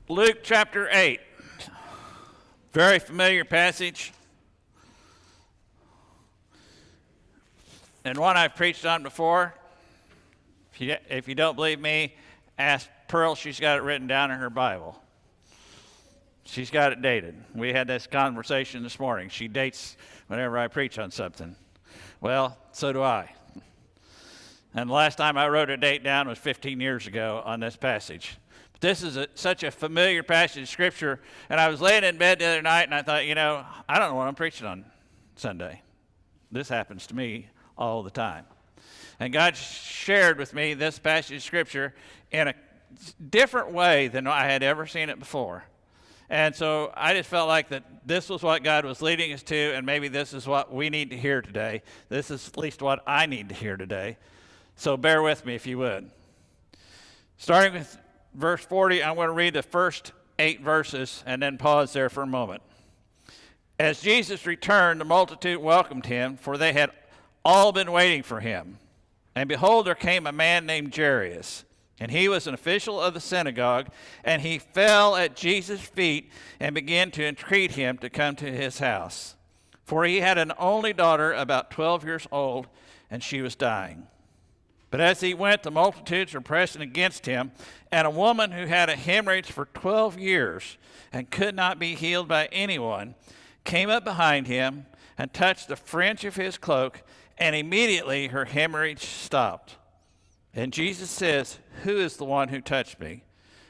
Luke chapter 8. Very familiar passage. And one I've preached on before. If you don't believe me, ask Pearl. She's got it written down in her Bible. She's got it dated. We had this conversation this morning. She dates whenever I preach on something. Well, so do I. And the last time I wrote a date down was 15 years ago on this passage. But this is such a familiar passage of Scripture. And I was laying in bed the other night, and I thought, I don't know what I'm preaching on Sunday. This happens to me all the time. And God shared with me this passage of Scripture in a different way than I had ever seen it before. And so I just felt like that this was what God was leading us to, and maybe this is what we need to hear today. This is at least what I need to hear today. So bear with me if you would. Starting with verse 40, I'm going to read the first 8 verses and then pause there for a moment. As Jesus returned, the multitude welcomed him, for they had all been waiting for him. And behold, there came a man named Jairus, and he was an official of the synagogue, and he fell at Jesus' feet and began to entreat him to come to his house. For he had an only daughter about 12 years old, and she was dying. But as he went, the multitudes were pressing against him, and a woman who had a hemorrhage for 12 years and could not be healed by anyone came up behind him and touched the fringe of his cloak, and immediately her hemorrhage stopped. And Jesus says, "Who is the one who touched me?"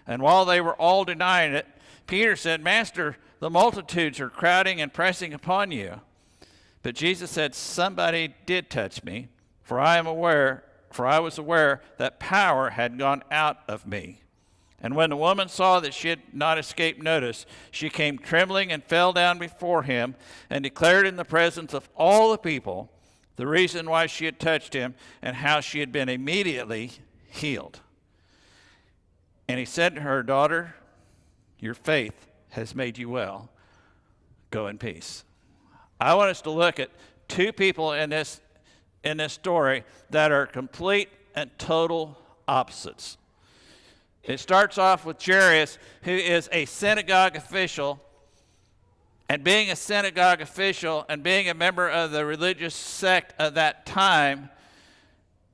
And while they were all denying it, Peter said, "Master, the multitudes are crowding and pressing upon you." But Jesus said, "Somebody did touch me, for I was aware that power had gone out of me." And when the woman saw that she had not escaped notice, she came trembling and fell down before him and declared in the presence of all the people the reason why she had touched him and how she had been immediately healed. And he said to her, "Daughter, your faith has made you well. Go in peace." I want us to look at 2 people in this story that are complete and total opposites. It starts off with Jairus, who is a synagogue official. And being a synagogue official and being a member of the religious sect of that time,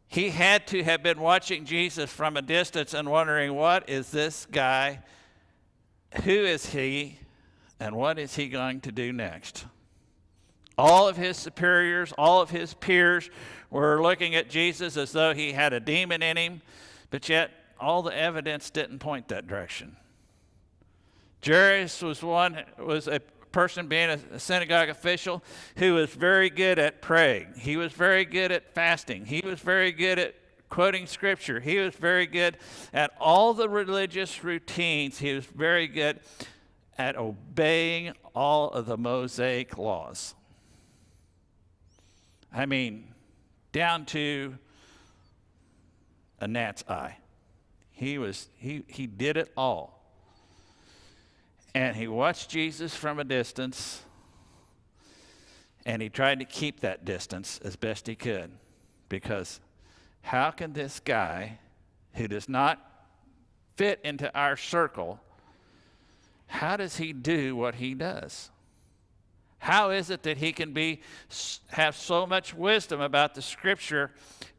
he had to have been watching Jesus from a distance and wondering, what is this guy? Who is he? And what is he going to do next? All of his superiors, all of his peers were looking at Jesus as though he had a demon in him, but yet all the evidence didn't point that direction. Jairus was a person being a synagogue official who was very good at praying. He was very good at fasting. He was very good at quoting scripture. He was very good at all the religious routines. He was very good at obeying all of the Mosaic laws. I mean, down to a gnat's eye. He did it all. And he watched Jesus from a distance, and he tried to keep that distance as best he could. Because how can this guy, who does not fit into our circle, how does he do what he does? How is it that he can have so much wisdom about the Scripture,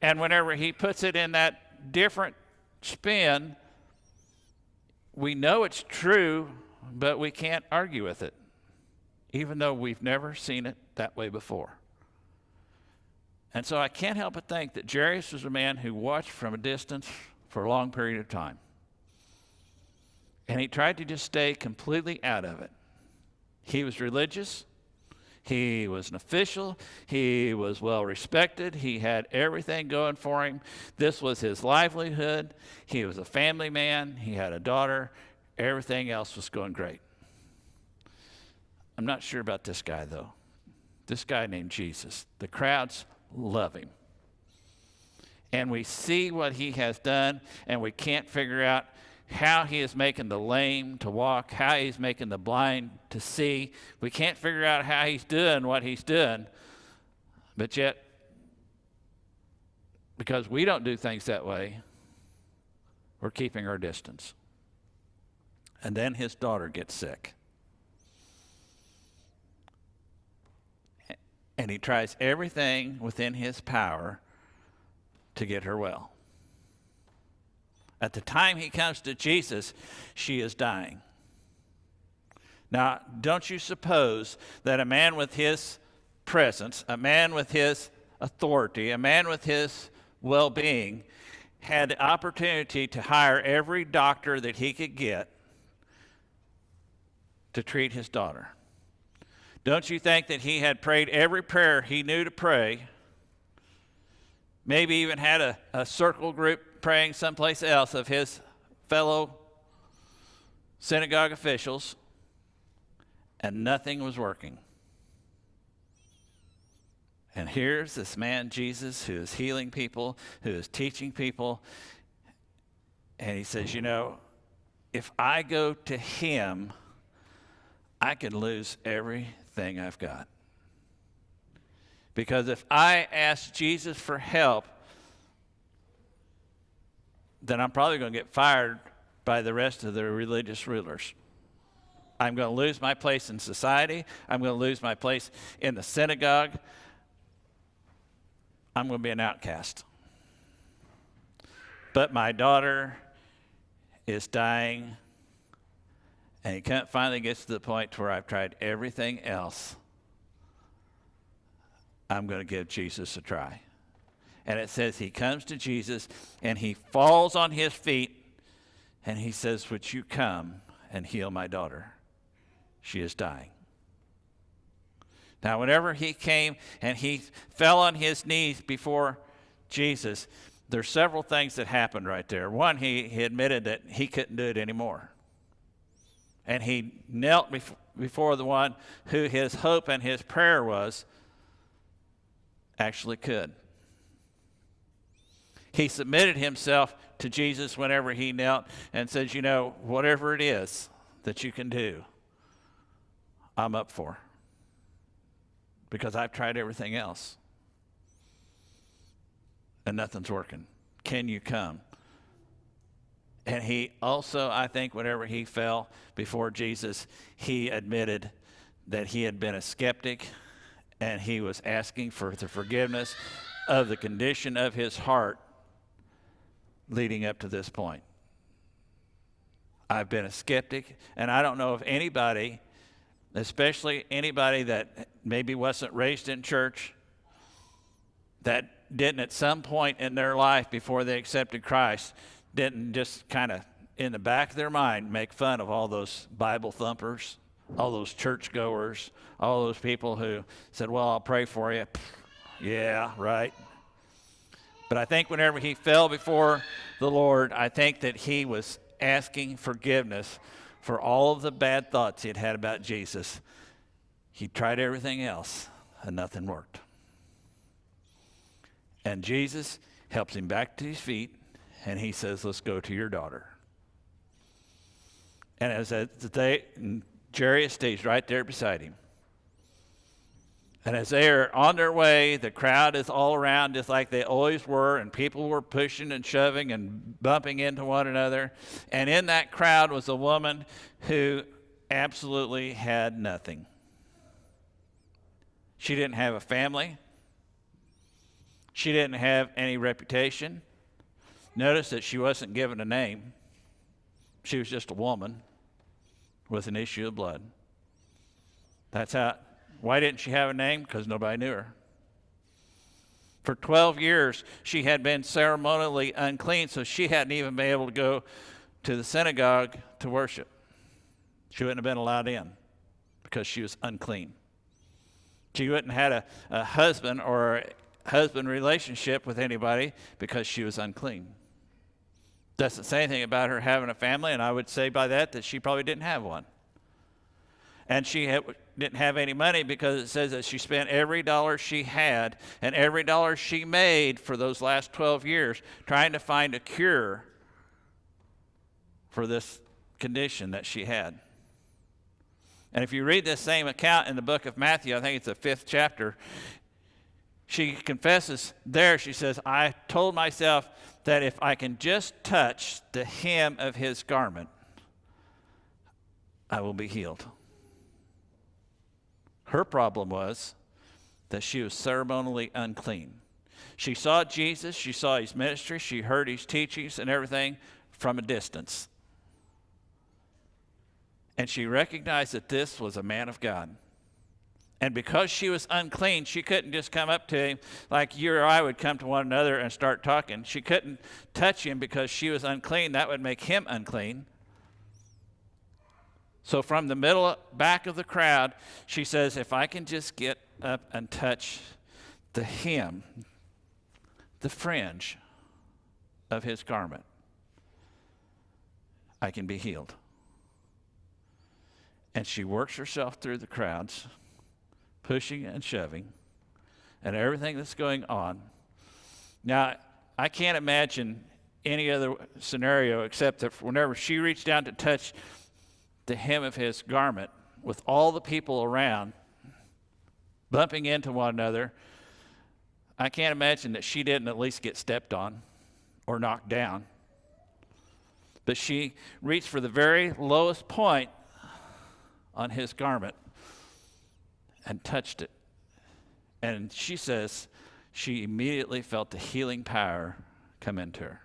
and whenever he puts it in that different spin, we know it's true, but we can't argue with it, even though we've never seen it that way before. And so I can't help but think that Jairus was a man who watched from a distance for a long period of time. And he tried to just stay completely out of it. He was religious. He was an official. He was well respected. He had everything going for him. This was his livelihood. He was a family man. He had a daughter. Everything else was going great. I'm not sure about this guy, though. This guy named Jesus. The crowds love him. And we see what he has done, and we can't figure out how he is making the lame to walk, how he's making the blind to see. We can't figure out how he's doing what he's doing. But yet, because we don't do things that way, we're keeping our distance. And then his daughter gets sick. And he tries everything within his power to get her well. At the time he comes to Jesus, she is dying. Now, don't you suppose that a man with his presence, a man with his authority, a man with his well-being, had the opportunity to hire every doctor that he could get to treat his daughter? Don't you think that he had prayed every prayer he knew to pray, maybe even had a circle group praying someplace else of his fellow synagogue officials, and nothing was working? And here's this man, Jesus, who is healing people, who is teaching people, and he says, you know, if I go to him, I could lose everything I've got. Because if I ask Jesus for help, then I'm probably going to get fired by the rest of the religious rulers. I'm going to lose my place in society. I'm going to lose my place in the synagogue. I'm going to be an outcast. But my daughter is dying, and he finally gets to the point where I've tried everything else. I'm going to give Jesus a try. And it says he comes to Jesus, and he falls on his feet, and he says, would you come and heal my daughter? She is dying. Now, whenever he came and he fell on his knees before Jesus, there's several things that happened right there. One, he admitted that he couldn't do it anymore. And he knelt before the one who his hope and his prayer was actually could. He submitted himself to Jesus whenever he knelt and said, you know, whatever it is that you can do, I'm up for. Because I've tried everything else. And nothing's working. Can you come? And he also, I think, whenever he fell before Jesus, he admitted that he had been a skeptic, and he was asking for the forgiveness of the condition of his heart leading up to this point. I've been a skeptic, and I don't know if anybody, especially anybody that maybe wasn't raised in church, that didn't at some point in their life before they accepted Christ, didn't just kind of in the back of their mind make fun of all those Bible thumpers, all those churchgoers, all those people who said, well, I'll pray for you. Yeah, right. But I think whenever he fell before the Lord, I think that he was asking forgiveness for all of the bad thoughts he had had about Jesus. He tried everything else, and nothing worked. And Jesus helps him back to his feet, and he says, let's go to your daughter. And as Jairus stays right there beside him. And as they are on their way, the crowd is all around just like they always were, and people were pushing and shoving and bumping into one another. And in that crowd was a woman who absolutely had nothing. She didn't have a family. She didn't have any reputation. Notice that she wasn't given a name. She was just a woman with an issue of blood. That's how. Why didn't she have a name? Because nobody knew her. For 12 years, she had been ceremonially unclean, so she hadn't even been able to go to the synagogue to worship. She wouldn't have been allowed in because she was unclean. She wouldn't have had a husband or a husband relationship with anybody because she was unclean. Doesn't say anything about her having a family, and I would say by that she probably didn't have one. And she didn't have any money because it says that she spent every dollar she had and every dollar she made for those last 12 years trying to find a cure for this condition that she had. And if you read this same account in the book of Matthew, I think it's the 5th chapter, she confesses there, she says, I told myself that if I can just touch the hem of his garment, I will be healed. Her problem was that she was ceremonially unclean. She saw Jesus, she saw his ministry, she heard his teachings and everything from a distance. And she recognized that this was a man of God. And because she was unclean, she couldn't just come up to him like you or I would come to one another and start talking. She couldn't touch him because she was unclean. That would make him unclean. So from the back of the crowd, she says, if I can just get up and touch the hem, the fringe of his garment, I can be healed. And she works herself through the crowds, pushing and shoving, and everything that's going on. Now, I can't imagine any other scenario except that whenever she reached down to touch the hem of his garment, with all the people around bumping into one another, I can't imagine that she didn't at least get stepped on or knocked down. But she reached for the very lowest point on his garment and touched it. And she says she immediately felt the healing power come into her.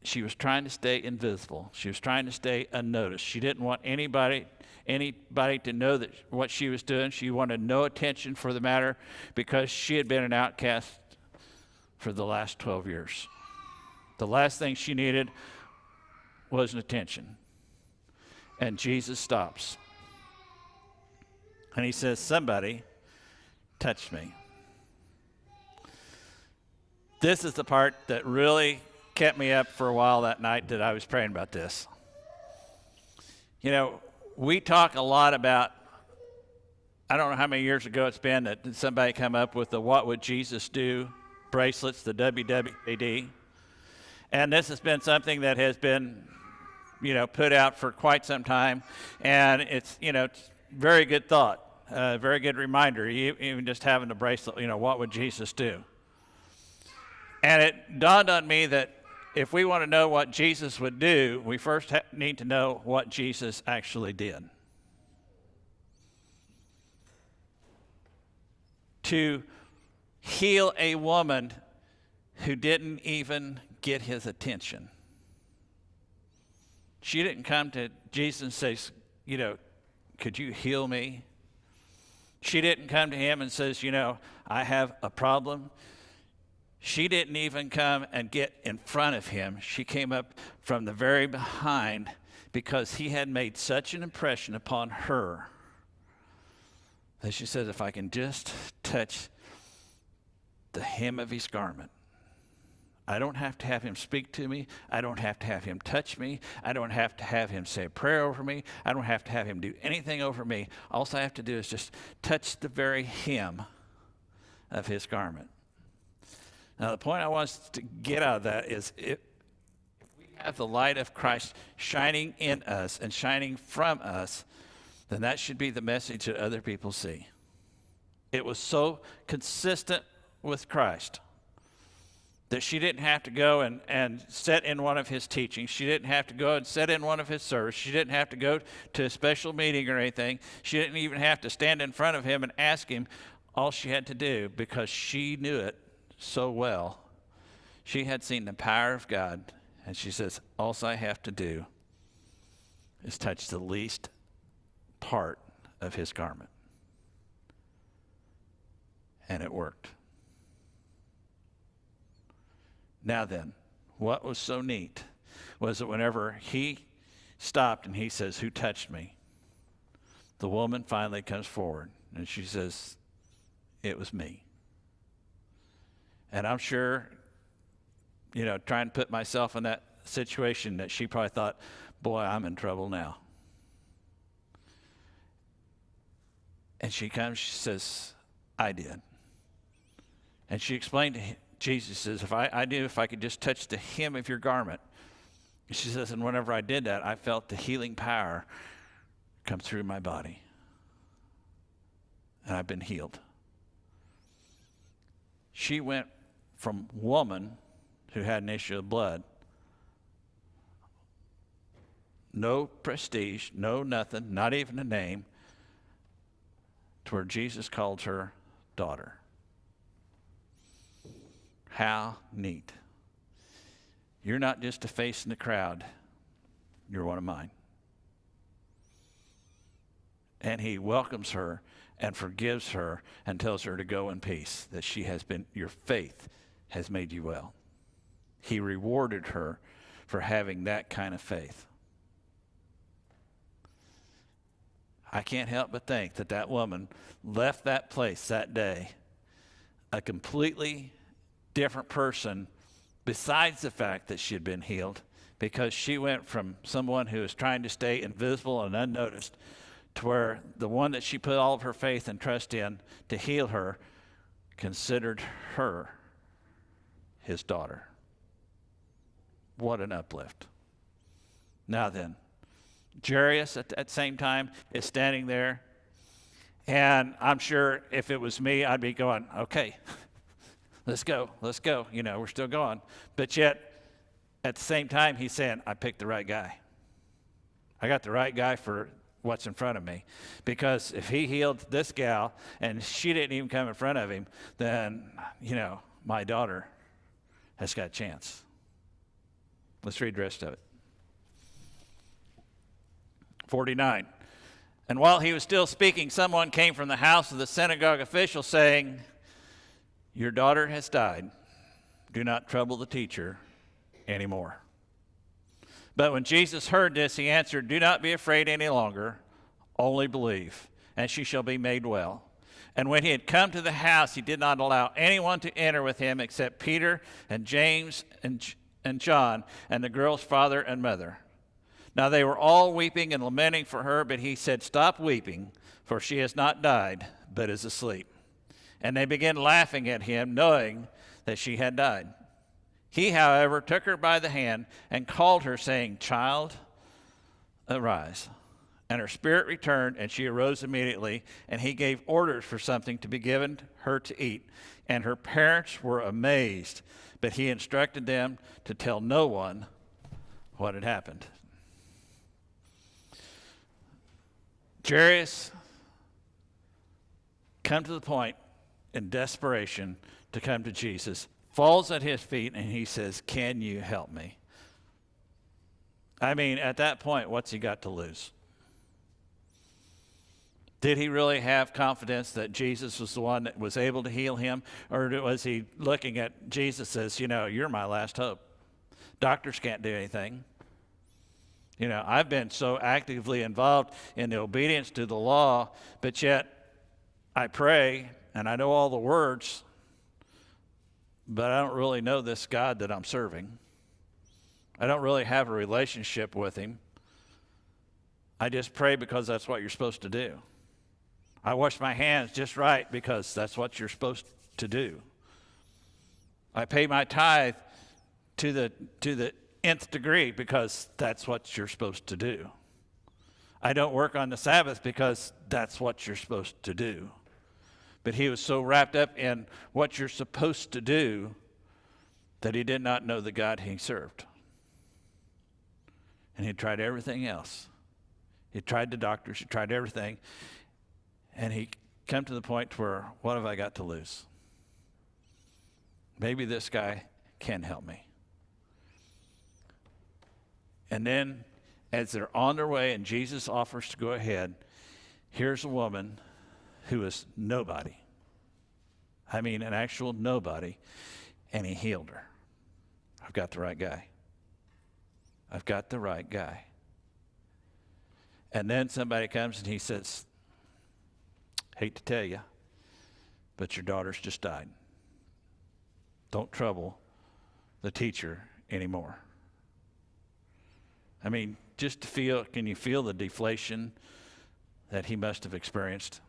She was trying to stay invisible. She was trying to stay unnoticed. She didn't want anybody to know that what she was doing. She wanted no attention for the matter because she had been an outcast for the last 12 years. The last thing she needed was an attention. And Jesus stops. And he says, somebody touched me. This is the part that really kept me up for a while that night that I was praying about this. You know, we talk a lot about, I don't know how many years ago it's been that somebody come up with the What Would Jesus Do bracelets, the WWJD. And this has been something that has been, put out for quite some time. And it's, it's very good thought, very good reminder, even just having the bracelet, what would Jesus do? And it dawned on me that if we want to know what Jesus would do, we first need to know what Jesus actually did. To heal a woman who didn't even get his attention. She didn't come to Jesus and say, could you heal me? She didn't come to him and says, I have a problem. She didn't even come and get in front of him. She came up from the very behind because he had made such an impression upon her that she says, if I can just touch the hem of his garment, I don't have to have him speak to me. I don't have to have him touch me. I don't have to have him say a prayer over me. I don't have to have him do anything over me. All I have to do is just touch the very hem of his garment. Now, the point I want us to get out of that is if we have the light of Christ shining in us and shining from us, then that should be the message that other people see. It was so consistent with Christ that she didn't have to go and sit in one of his teachings. She didn't have to go and sit in one of his services. She didn't have to go to a special meeting or anything. She didn't even have to stand in front of him and ask him. All she had to do, because she knew it so well, she had seen the power of God, and she says, all I have to do is touch the least part of his garment. And it worked. Now then, what was so neat was that whenever he stopped and he says, who touched me? The woman finally comes forward and she says, it was me. And I'm sure, trying to put myself in that situation, that she probably thought, boy, I'm in trouble now. And she comes, she says, I did. And she explained to Jesus, says, if I could just touch the hem of your garment. She says, and whenever I did that, I felt the healing power come through my body. And I've been healed. She went from woman who had an issue of blood no prestige, no nothing, not even a name, to where Jesus called her daughter. How neat. You're not just a face in the crowd, you're one of mine. And he welcomes her and forgives her and tells her to go in peace, that your faith has made you well. He rewarded her for having that kind of faith. I can't help but think that that woman left that place that day a completely different person, besides the fact that she had been healed, because she went from someone who was trying to stay invisible and unnoticed to where the one that she put all of her faith and trust in to heal her considered her his daughter. What an uplift. Now then, Jairus at that same time is standing there, and I'm sure if it was me, I'd be going, okay, let's go. We're still going. But yet, at the same time, he's saying, I picked the right guy. I got the right guy for what's in front of me. Because if he healed this gal and she didn't even come in front of him, then, my daughter has got a chance. Let's read the rest of it. 49. And while he was still speaking, someone came from the house of the synagogue official saying, your daughter has died. Do not trouble the teacher anymore. But when Jesus heard this, he answered, do not be afraid any longer, only believe, and she shall be made well. And when he had come to the house, he did not allow anyone to enter with him except Peter and James and John and the girl's father and mother. Now they were all weeping and lamenting for her, but he said, stop weeping, for she has not died, but is asleep. And they began laughing at him, knowing that she had died. He, however, took her by the hand and called her, saying, child, arise. And her spirit returned, and she arose immediately, and he gave orders for something to be given her to eat. And her parents were amazed, but he instructed them to tell no one what had happened. Jairus come to the point in desperation to come to Jesus, falls at his feet, and he says, can you help me? I mean, at that point, what's he got to lose? Did he really have confidence that Jesus was the one that was able to heal him? Or was he looking at Jesus as, you're my last hope. Doctors can't do anything. I've been so actively involved in the obedience to the law, but yet I pray and I know all the words, but I don't really know this God that I'm serving. I don't really have a relationship with him. I just pray because that's what you're supposed to do. I wash my hands just right because that's what you're supposed to do. I pay my tithe to the nth degree because that's what you're supposed to do. I don't work on the Sabbath because that's what you're supposed to do. But he was so wrapped up in what you're supposed to do that he did not know the God he served. And he tried everything else. He tried the doctors, he tried everything. And he come to the point where, what have I got to lose? Maybe this guy can help me. And then as they're on their way and Jesus offers to go ahead, here's a woman who is nobody. I mean, an actual nobody. And he healed her. I've got the right guy. I've got the right guy. And then somebody comes and he says, hate to tell you, but your daughter's just died. Don't trouble the teacher anymore. I mean, can you feel the deflation that he must have experienced?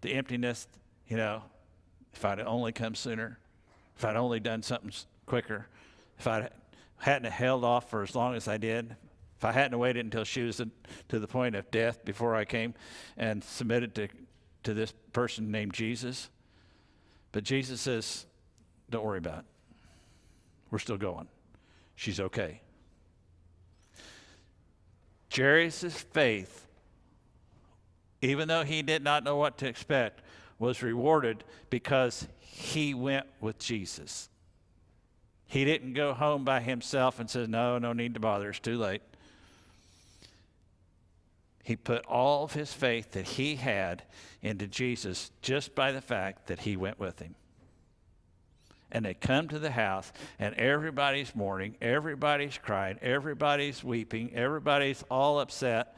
The emptiness, if I'd only come sooner, if I'd only done something quicker, if I hadn't held off for as long as I did, if I hadn't waited until she was to the point of death before I came and submitted to this person named Jesus. But Jesus says, don't worry about it. We're still going. She's okay. Jairus' faith, even though he did not know what to expect, was rewarded because he went with Jesus. He didn't go home by himself and said, no need to bother, it's too late. He put all of his faith that he had into Jesus just by the fact that he went with him. And they come to the house, and everybody's mourning, everybody's crying, everybody's weeping, everybody's all upset.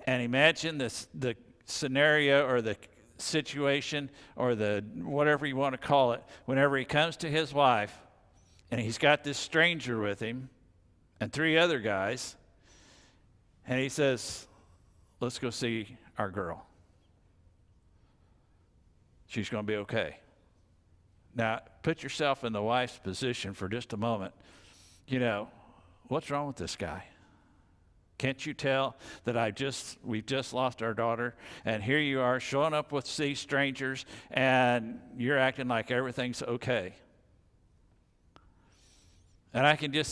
And imagine the scenario or the situation or the whatever you want to call it, whenever he comes to his wife, and he's got this stranger with him and 3 other guys, and he says, let's go see our girl. She's going to be okay. Now, put yourself in the wife's position for just a moment. You know, what's wrong with this guy? Can't you tell that we've just lost our daughter, and here you are showing up with these strangers, and you're acting like everything's okay? And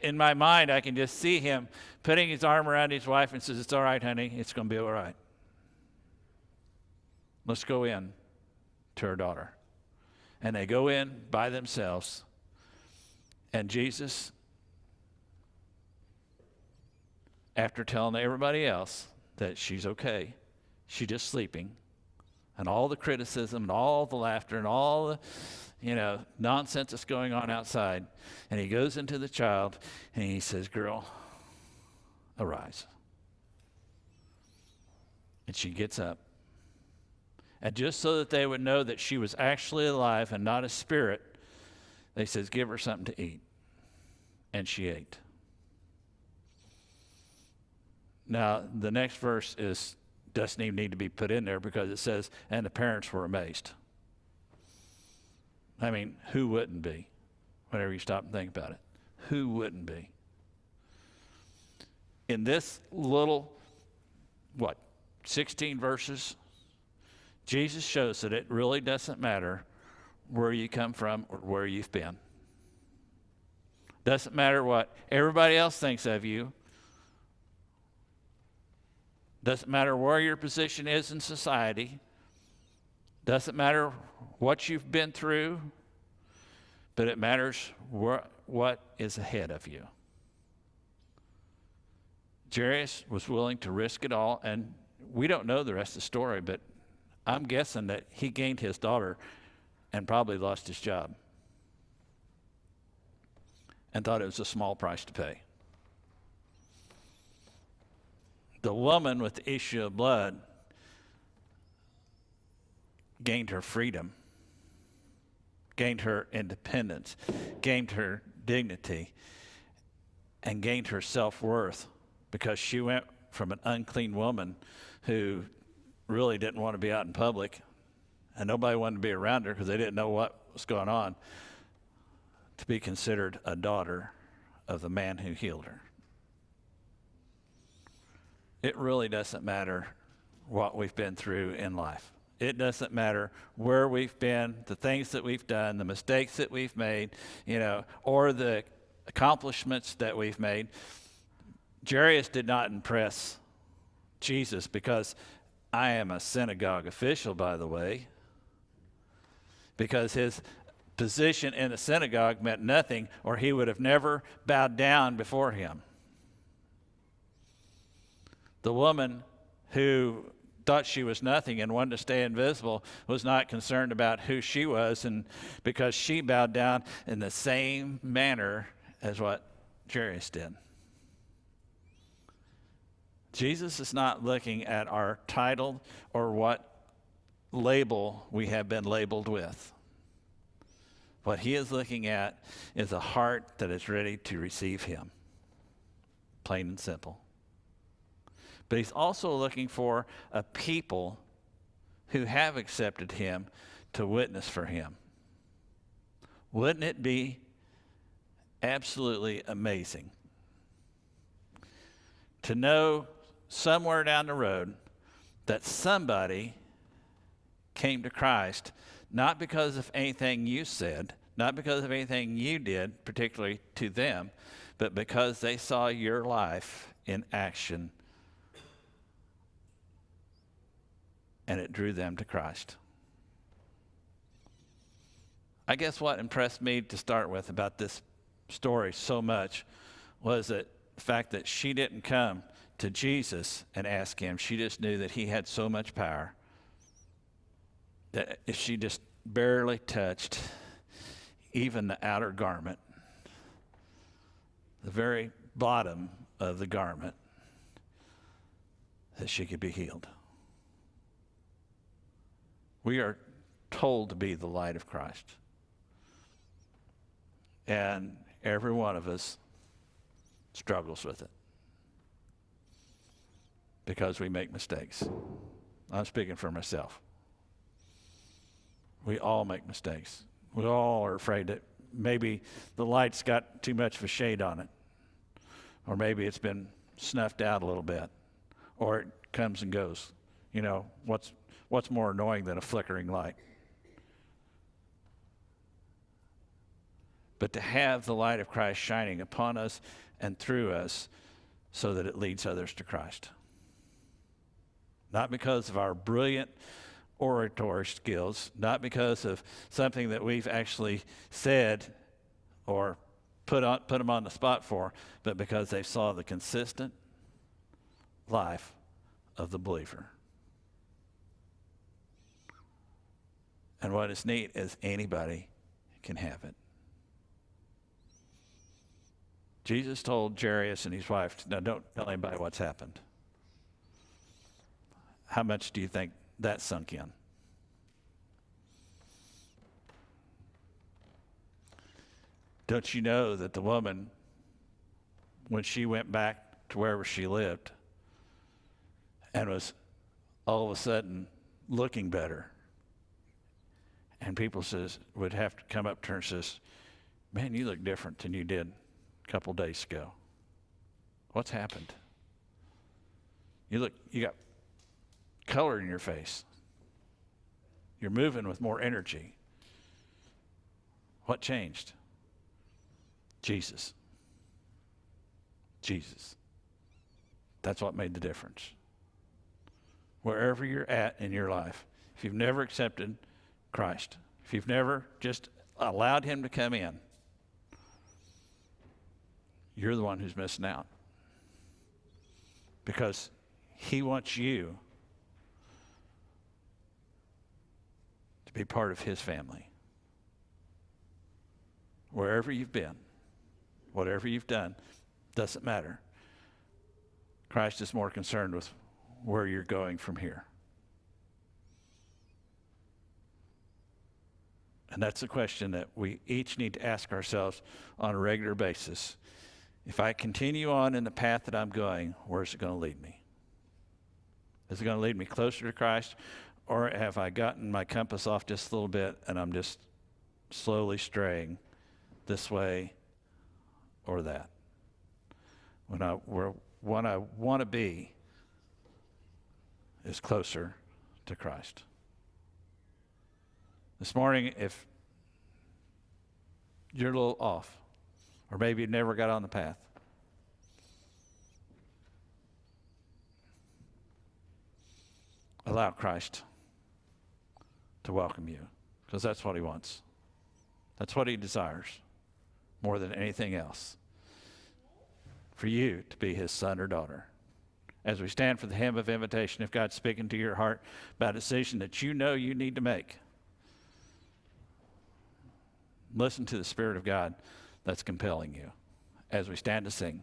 in my mind, I can just see him putting his arm around his wife and says, it's all right, honey, it's going to be all right. Let's go in to her daughter. And they go in by themselves, and Jesus, after telling everybody else that she's okay, she's just sleeping, and all the criticism and all the laughter and all the nonsense that's going on outside, and he goes into the child and he says, girl, arise. And she gets up. And just so that they would know that she was actually alive and not a spirit, they says, give her something to eat. And she ate. Now, the next verse doesn't even need to be put in there because it says, and the parents were amazed. I mean, who wouldn't be? Whenever you stop and think about it. Who wouldn't be? In this little, 16 verses, Jesus shows that it really doesn't matter where you come from or where you've been. Doesn't matter what everybody else thinks of you. Doesn't matter where your position is in society. Doesn't matter what you've been through, but it matters what is ahead of you. Jairus was willing to risk it all, and we don't know the rest of the story, but I'm guessing that he gained his daughter and probably lost his job and thought it was a small price to pay. The woman with the issue of blood gained her freedom, gained her independence, gained her dignity, and gained her self-worth because she went from an unclean woman who really didn't want to be out in public, and nobody wanted to be around her because they didn't know what was going on, to be considered a daughter of the man who healed her. It really doesn't matter what we've been through in life. It doesn't matter where we've been, the things that we've done, the mistakes that we've made, or the accomplishments that we've made. Jairus did not impress Jesus because I am a synagogue official, by the way, because his position in the synagogue meant nothing, or he would have never bowed down before him. The woman who thought she was nothing and wanted to stay invisible was not concerned about who she was, and because she bowed down in the same manner as what Jairus did. Jesus is not looking at our title or what label we have been labeled with. What he is looking at is a heart that is ready to receive him. Plain and simple. But he's also looking for a people who have accepted him to witness for him. Wouldn't it be absolutely amazing to know somewhere down the road that somebody came to Christ, not because of anything you said, not because of anything you did, particularly to them, but because they saw your life in action and it drew them to Christ. I guess what impressed me to start with about this story so much was that the fact that she didn't come to Jesus and ask him. She just knew that he had so much power that if she just barely touched even the outer garment, the very bottom of the garment, that she could be healed. We are told to be the light of Christ. And every one of us struggles with it because we make mistakes. I'm speaking for myself. We all make mistakes. We all are afraid that maybe the light's got too much of a shade on it, or maybe it's been snuffed out a little bit, or it comes and goes. You know, what's more annoying than a flickering light? But to have the light of Christ shining upon us and through us so that it leads others to Christ. Not because of our brilliant oratory skills, not because of something that we've actually said or put them on the spot for, but because they saw the consistent life of the believer. And what is neat is anybody can have it. Jesus told Jairus and his wife, "Now don't tell anybody what's happened." How much do you think that sunk in? Don't you know that the woman, when she went back to wherever she lived and was all of a sudden looking better, and people would have to come up to her and says, "Man, you look different than you did a couple days ago. What's happened? You got color in your face. You're moving with more energy. What changed?" Jesus. Jesus. That's what made the difference. Wherever you're at in your life, if you've never accepted Christ, if you've never just allowed him to come in, you're the one who's missing out. Because he wants you to be part of his family. Wherever you've been, whatever you've done, doesn't matter. Christ is more concerned with where you're going from here. And that's a question that we each need to ask ourselves on a regular basis. If I continue on in the path that I'm going, where's it going to lead me? Is it going to lead me closer to Christ, or have I gotten my compass off just a little bit and I'm just slowly straying this way or that? When I want to be is closer to Christ. This morning, if you're a little off, or maybe you never got on the path, allow Christ to welcome you, because that's what he wants. That's what he desires more than anything else, for you to be his son or daughter. As we stand for the hymn of invitation, if God's speaking to your heart about a decision that you know you need to make, listen to the Spirit of God that's compelling you as we stand to sing.